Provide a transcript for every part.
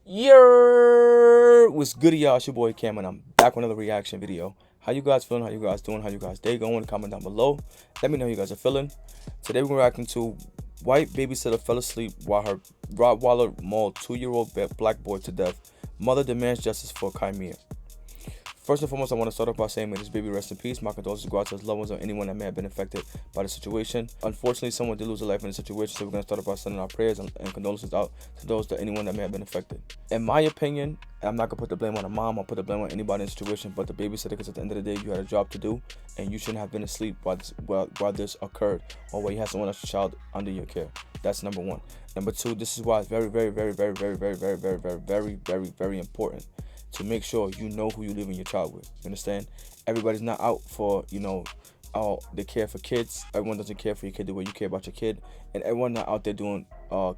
Yo, what's good, y'all? It's your boy Cam, and I'm back with another reaction video. How you guys feeling? How you guys doing? How you guys day going? Comment down below. Let me know how you guys are feeling. Today we're reacting to white babysitter fell asleep while her Rottweiler mauled 2-year-old black boy to death. Mother demands justice for Chimera. First and foremost, I want to start off by saying, may this baby rest in peace. My condolences go out to his loved ones or anyone that may have been affected by the situation. Unfortunately, someone did lose a life in the situation, so we're going to start off by sending our prayers and condolences out to anyone that may have been affected. In my opinion, I'm not going to put the blame on the mom or put the blame on anybody in the situation but the babysitter, because at the end of the day, you had a job to do, and you shouldn't have been asleep while this occurred, or while you had someone else's child under your care. That's number one. Number two, this is why it's very, very, very, very, very, very, very, very, very, very, very, very important to make sure you know who you're leaving your child with. You understand? Everybody's not out for, they care for kids. Everyone doesn't care for your kid the way you care about your kid. And everyone not out there doing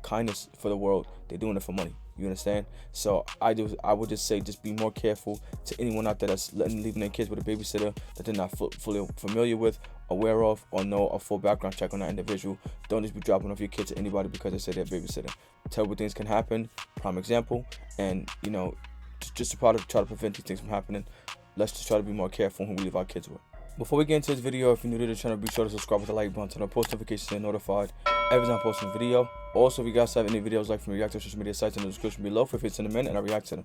kindness for the world. They're doing it for money. You understand? So I would just say, just be more careful to anyone out there that's leaving their kids with a babysitter that they're not fully familiar with, aware of, or know a full background check on that individual. Don't just be dropping off your kids to anybody because they say they're a babysitter. Terrible things can happen. Prime example. And just to try to prevent these things from happening, let's just try to be more careful who we leave our kids with. Before we get into this video, if you're new to the channel, be sure to subscribe with the like button, turn on post notifications, and notified every time I post a video. Also, if you guys have any videos like from react to social media sites in the description below, feel free to send them in and I'll react to them.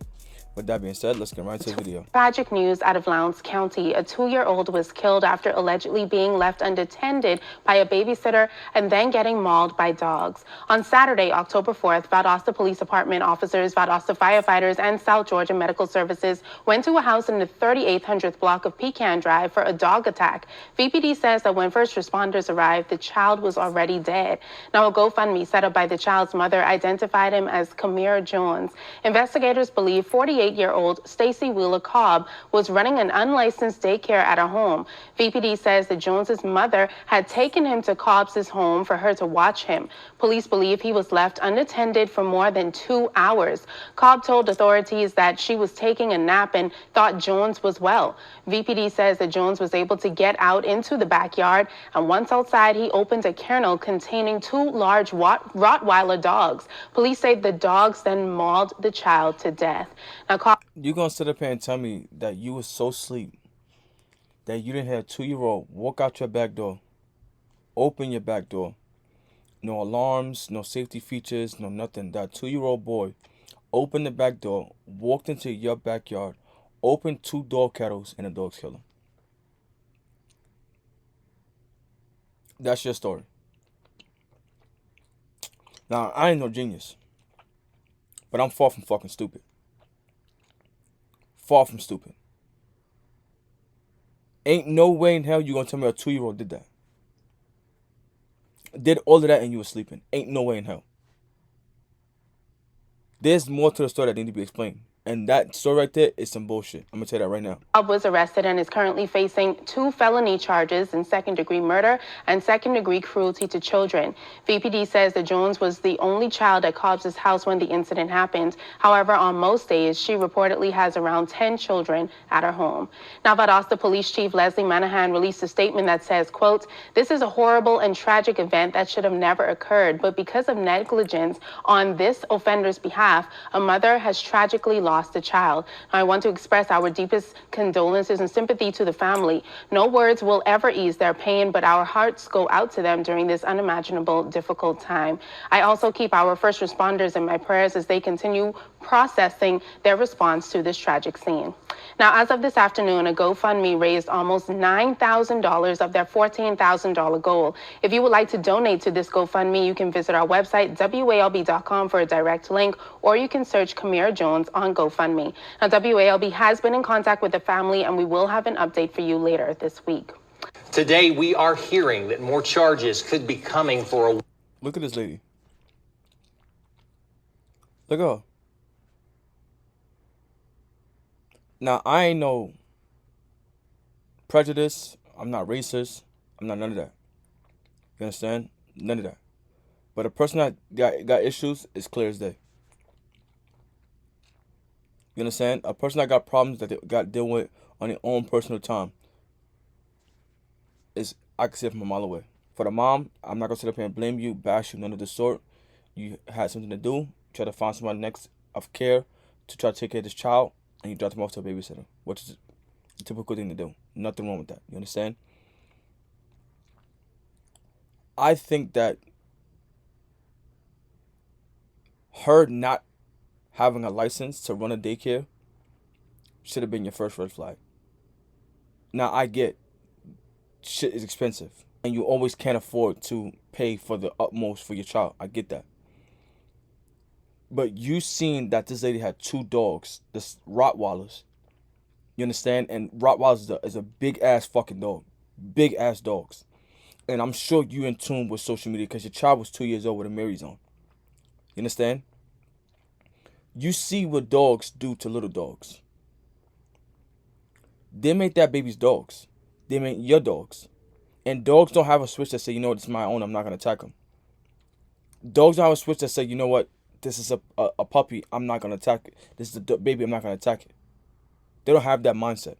With that being said, let's get right into the video. Tragic news out of Lowndes County. A 2-year-old was killed after allegedly being left unattended by a babysitter and then getting mauled by dogs. On Saturday, October 4th, Valdosta Police Department officers, Valdosta firefighters, and South Georgia Medical Services went to a house in the 3800th block of Pecan Drive for a dog attack. VPD says that when first responders arrived, the child was already dead. Now, a GoFundMe set up by the child's mother identified him as Chimera Jones. Investigators believe 48-year-old Stacy Wheeler Cobb was running an unlicensed daycare at a home. VPD says that Jones's mother had taken him to Cobb's home for her to watch him. Police believe he was left unattended for more than 2 hours. Cobb told authorities that she was taking a nap and thought Jones was well. VPD says that Jones was able to get out into the backyard, and once outside, he opened a kennel containing 2 large Rottweiler dogs. Police say the dogs then mauled the child to death. Now, You gonna sit up here and tell me that you was so asleep that you didn't hear a 2-year-old walk out your back door, open your back door, no alarms, no safety features, no nothing. That 2-year-old boy opened the back door, walked into your backyard, opened 2 dog kettles, and the dogs killed him. That's your story. Now, I ain't no genius, but I'm far from fucking stupid. Far from stupid. Ain't no way in hell you gonna tell me a 2-year-old did that. Did all of that and you were sleeping. Ain't no way in hell. There's more to the story that need to be explained. And that story right there is some bullshit. I'm going to tell you that right now. Cobb was arrested and is currently facing 2 felony charges in second-degree murder and second-degree cruelty to children. VPD says that Jones was the only child at Cobb's house when the incident happened. However, on most days, she reportedly has around 10 children at her home. Now, Valdosta Police Chief Leslie Manahan released a statement that says, quote, "This is a horrible and tragic event that should have never occurred, but because of negligence on this offender's behalf, a mother has tragically lost a child. I want to express our deepest condolences and sympathy to the family. No words will ever ease their pain, but our hearts go out to them during this unimaginable, difficult time. I also keep our first responders in my prayers as they continue processing their response to this tragic scene." Now, as of this afternoon, a GoFundMe raised almost $9,000 of their $14,000 goal. If you would like to donate to this GoFundMe, you can visit our website, WALB.com, for a direct link, or you can search Chimera Jones on GoFundMe. Now, WALB has been in contact with the family, and we will have an update for you later this week. Today, we are hearing that more charges could be coming for a... Look at this lady. Look at her. Now, I ain't no prejudice. I'm not racist. I'm not none of that. You understand? None of that. But a person that got issues is clear as day. You understand? A person that got problems that they got to deal with on their own personal time is, I can see it from a mile away. For the mom, I'm not going to sit up here and blame you, bash you, none of the sort. You had something to do. Try to find somebody next of care to try to take care of this child, and you drop them off to a babysitter, which is a typical thing to do. Nothing wrong with that. You understand? I think that her not having a license to run a daycare should have been your first red flag. Now, I get shit is expensive, and you always can't afford to pay for the utmost for your child. I get that. But you seen that this lady had 2 dogs, this Rottweilers. You understand? And Rottweilers is a big ass fucking dog. Big ass dogs. And I'm sure you in tune with social media because your child was 2 years old with a Mary's on. You understand? You see what dogs do to little dogs. They make that baby's dogs. They make your dogs. And dogs don't have a switch that say, you know what, it's my own, I'm not going to attack him. Dogs don't have a switch that say, you know what, this is a puppy, I'm not going to attack it. This is a baby, I'm not going to attack it. They don't have that mindset.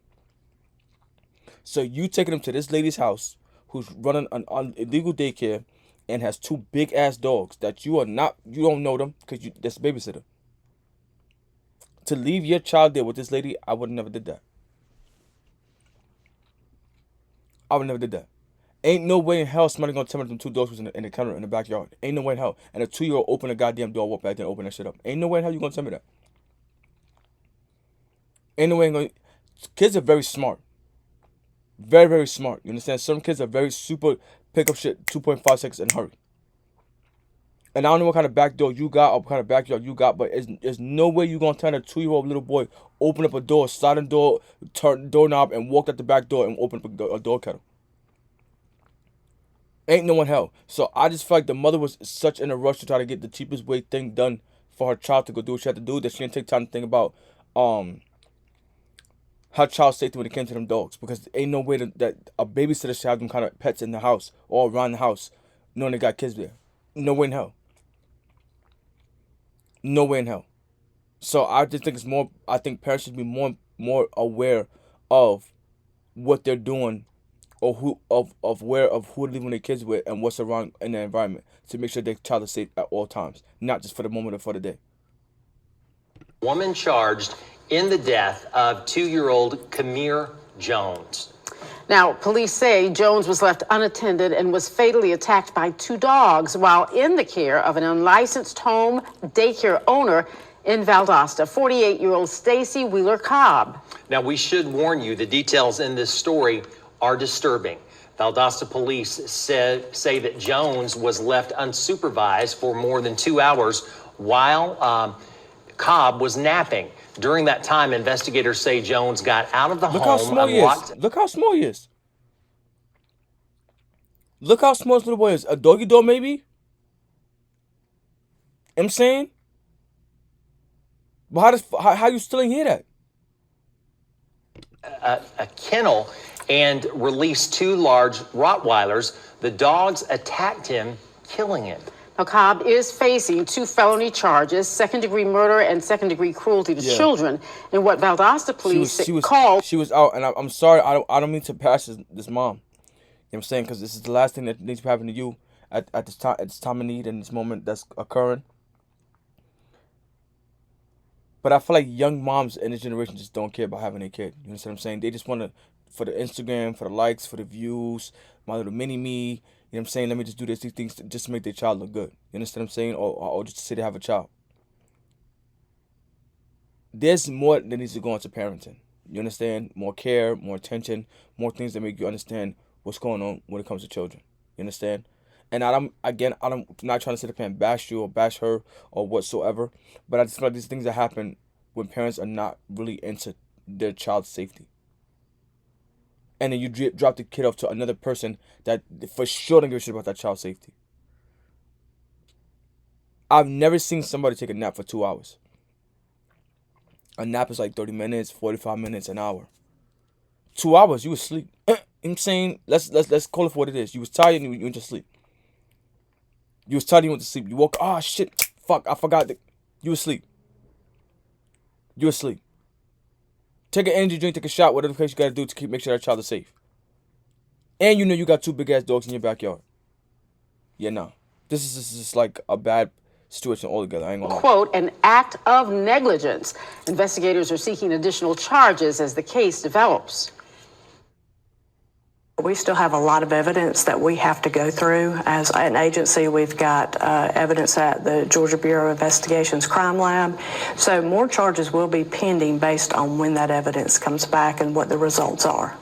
So you taking them to this lady's house who's running an illegal daycare and has 2 big ass dogs that you don't know them because that's a babysitter. To leave your child there with this lady, I would have never did that. I would never did that. Ain't no way in hell somebody gonna tell me them 2 dogs was in the counter in the backyard. Ain't no way in hell. And a 2-year-old open a goddamn door, walk back there and open that shit up. Ain't no way in hell you gonna tell me that. Ain't no way in gonna... Kids are very smart. Very, very smart. You understand? Some kids are very super, pick up shit 2.5 seconds and hurry. And I don't know what kind of back door you got or what kind of backyard you got, but there's no way you gonna tell a 2-year-old little boy open up a door, sliding door, turn doorknob, and walk out the back door and open up a door kettle. Ain't no one hell. So I just feel like the mother was such in a rush to try to get the cheapest way thing done for her child to go do what she had to do that she didn't take time to think about her child's safety when it came to them dogs. Because ain't no way that a babysitter should have them kind of pets in the house or around the house knowing they got kids there. No way in hell. No way in hell. So I just think it's more, I think parents should be more aware of what they're doing or who they're leaving their kids with and what's around in their environment to make sure their child is safe at all times, not just for the moment or for the day. Woman charged in the death of 2-year-old Kamir Jones. Now, police say Jones was left unattended and was fatally attacked by 2 dogs while in the care of an unlicensed home daycare owner in Valdosta, 48-year-old Stacy Wheeler Cobb. Now, we should warn you, the details in this story are disturbing. Valdosta police say that Jones was left unsupervised for more than 2 hours while Cobb was napping. During that time, investigators say Jones got out of the home. Look how small he is. Look how small he is. Look how small this little boy is. A doggy dog, maybe? I'm saying? But how you still ain't hear that? A kennel and released 2 large Rottweilers. The dogs attacked him, killing him. Now, Cobb is facing 2 felony charges, second-degree murder and second-degree cruelty to children, in what Valdosta police called... She was out, and I'm sorry, I don't mean to pass this mom. You know what I'm saying? Because this is the last thing that needs to happen to you at this time of need and this moment that's occurring. But I feel like young moms in this generation just don't care about having a kid. You know what I'm saying? They just want to, for the Instagram, for the likes, for the views, my little mini-me. You know what I'm saying? Let me just do these things just to make their child look good. You understand what I'm saying? Or just to say they have a child. There's more that needs to go into parenting. You understand? More care, more attention, more things that make you understand what's going on when it comes to children. You understand? And I'm not trying to sit up here and bash you or bash her or whatsoever. But I just feel like these things that happen when parents are not really into their child's safety. And then you drop the kid off to another person that for sure don't give a shit about that child's safety. I've never seen somebody take a nap for 2 hours. A nap is like 30 minutes, 45 minutes, an hour. 2 hours, you was asleep. You know what I'm saying? Let's call it for what it is. You was tired and you went to sleep. You was tired and you went to sleep. You woke, oh shit, fuck, I forgot that. You was asleep. You was asleep. Take an energy drink, take a shot, whatever case you gotta do to make sure that child is safe. And you know you got 2 big ass dogs in your backyard. Yeah, no. This is just like a bad situation altogether. I ain't gonna lie. Quote, an act of negligence. Investigators are seeking additional charges as the case develops. We still have a lot of evidence that we have to go through. As an agency, we've got evidence at the Georgia Bureau of Investigation's Crime Lab. So more charges will be pending based on when that evidence comes back and what the results are.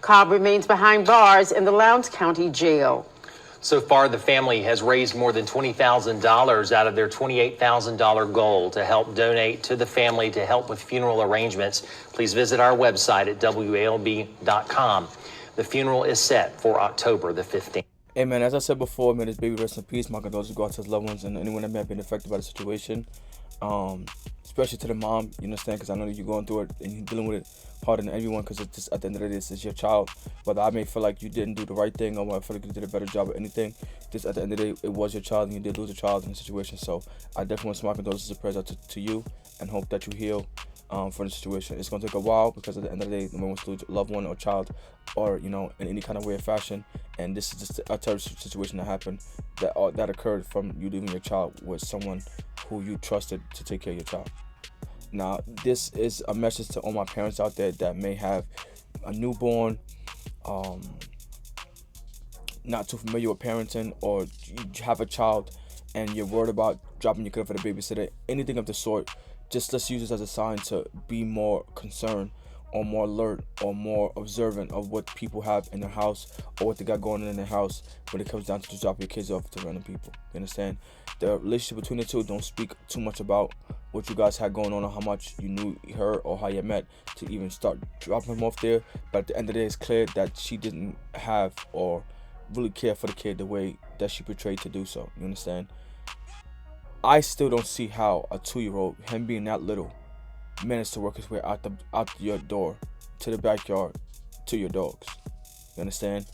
Cobb remains behind bars in the Lowndes County Jail. So far, the family has raised more than $20,000 out of their $28,000 goal to help donate to the family to help with funeral arrangements. Please visit our website at WALB.com. The funeral is set for October the 15th. Hey man, as I said before, man, this baby rest in peace. My condolences go out to his loved ones and anyone that may have been affected by the situation. Especially to the mom, you understand, because I know that you're going through it and you're dealing with it harder than everyone, because it's just, at the end of the day, this is your child. Whether I may feel like you didn't do the right thing or I feel like you did a better job or anything, just at the end of the day, it was your child and you did lose a child in the situation. So I definitely want to send my condolences and prayers out to you and hope that you heal for the situation. It's going to take a while, because at the end of the day, no one wants to lose a loved one or child, or in any kind of way or fashion. And this is just a terrible situation that happened, that occurred from you leaving your child with someone who you trusted to take care of your child. Now, this is a message to all my parents out there that may have a newborn, not too familiar with parenting, or you have a child and you're worried about dropping your kid for the babysitter, anything of the sort. Just let's use this as a sign to be more concerned or more alert or more observant of what people have in their house or what they got going on in their house when it comes down to just drop your kids off to random people. You understand? The relationship between the two, don't speak too much about what you guys had going on or how much you knew her or how you met to even start dropping him off there. But at the end of the day, it's clear that she didn't have or really care for the kid the way that she portrayed to do so. You understand? I still don't see how a 2-year-old, him being that little, managed to work his way out your door to the backyard to your dogs. You understand?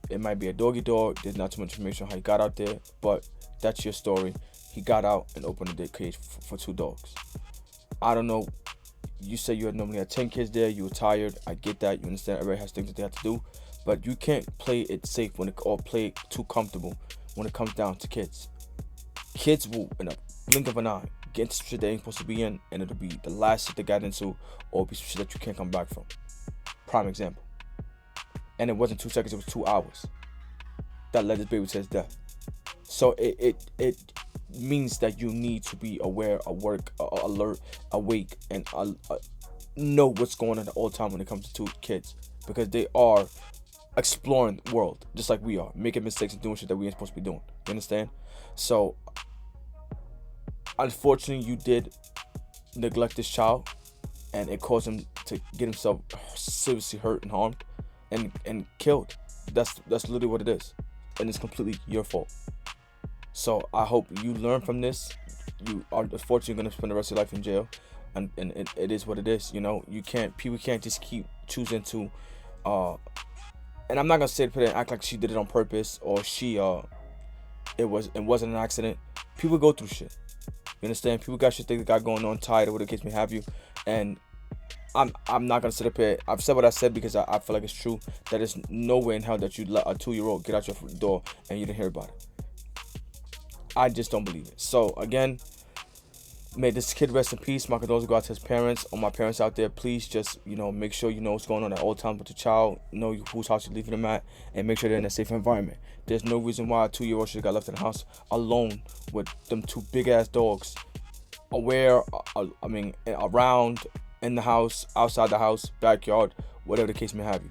It might be a doggy dog. There's not too much information on how he got out there, but that's your story. He got out and opened the cage for 2 dogs. I don't know. You say you normally had 10 kids there. You were tired. I get that. You understand? Everybody has things that they have to do, but you can't play it safe or play it too comfortable when it comes down to kids. Kids will, in a blink of an eye, get into shit they ain't supposed to be in, and it'll be the last shit they got into, or be shit that you can't come back from. Prime example. And it wasn't 2 seconds, it was 2 hours that led this baby to his death. So it means that you need to be aware, alert, awake, and know what's going on at all time when it comes to 2 kids, because they are exploring the world just like we are, making mistakes and doing shit that we ain't supposed to be doing. You understand? So unfortunately, you did neglect this child, and it caused him to get himself seriously hurt and harmed and killed. That's literally what it is, and it's completely your fault. So I hope you learn from this. You are unfortunately going to spend the rest of your life in jail, and it is what it is. You know, people can't just keep choosing to and I'm not gonna say to act like she did it on purpose, or it wasn't an accident. People go through shit. You understand? People got shit they got going on, tired, or whatever the case may have you. And I'm not gonna sit up here. I've said what I said because I feel like it's true. That there's no way in hell that you let a 2-year-old get out your door and you didn't hear about it. I just don't believe it. So again, may this kid rest in peace. My condolences go out to his parents. All my parents out there, please just, make sure you know what's going on at all times with the child. Know whose house you're leaving them at, and make sure they're in a safe environment. There's no reason why a 2-year-old should have got left in the house alone with them 2 big-ass dogs. Around, in the house, outside the house, backyard, whatever the case may have you.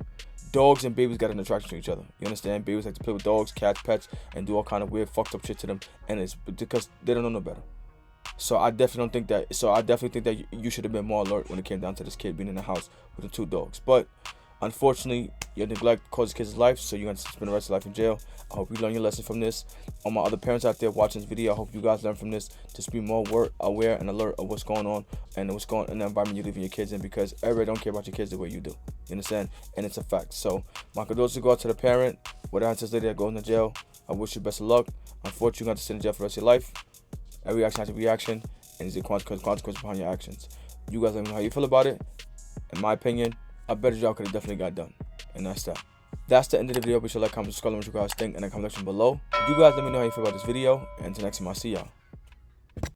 Dogs and babies got an attraction to each other. You understand? Babies like to play with dogs, cats, pets, and do all kind of weird, fucked up shit to them. And it's because they don't know no better. So I definitely think that you should have been more alert when it came down to this kid being in the house with the 2 dogs. But unfortunately, your neglect caused kids' life, so you're going to spend the rest of your life in jail. I hope you learn your lesson from this. All my other parents out there watching this video, I hope you guys learn from this. Just be more aware and alert of what's going on and what's going on in the environment you're leaving your kids in, because everybody don't care about your kids the way you do. You understand? And it's a fact. So my condolences go out to the parent. Whatever happens to this lady that goes to jail, I wish you best of luck. Unfortunately, you're going to sit in jail for the rest of your life. Every action has a reaction, and there's a consequence behind your actions. You guys let me know how you feel about it. In my opinion, a better job could have definitely got done. And that's that. That's the end of the video. Be sure to like, comment, subscribe, what you guys think in the comment section below. You guys let me know how you feel about this video. And until next time, I'll see y'all.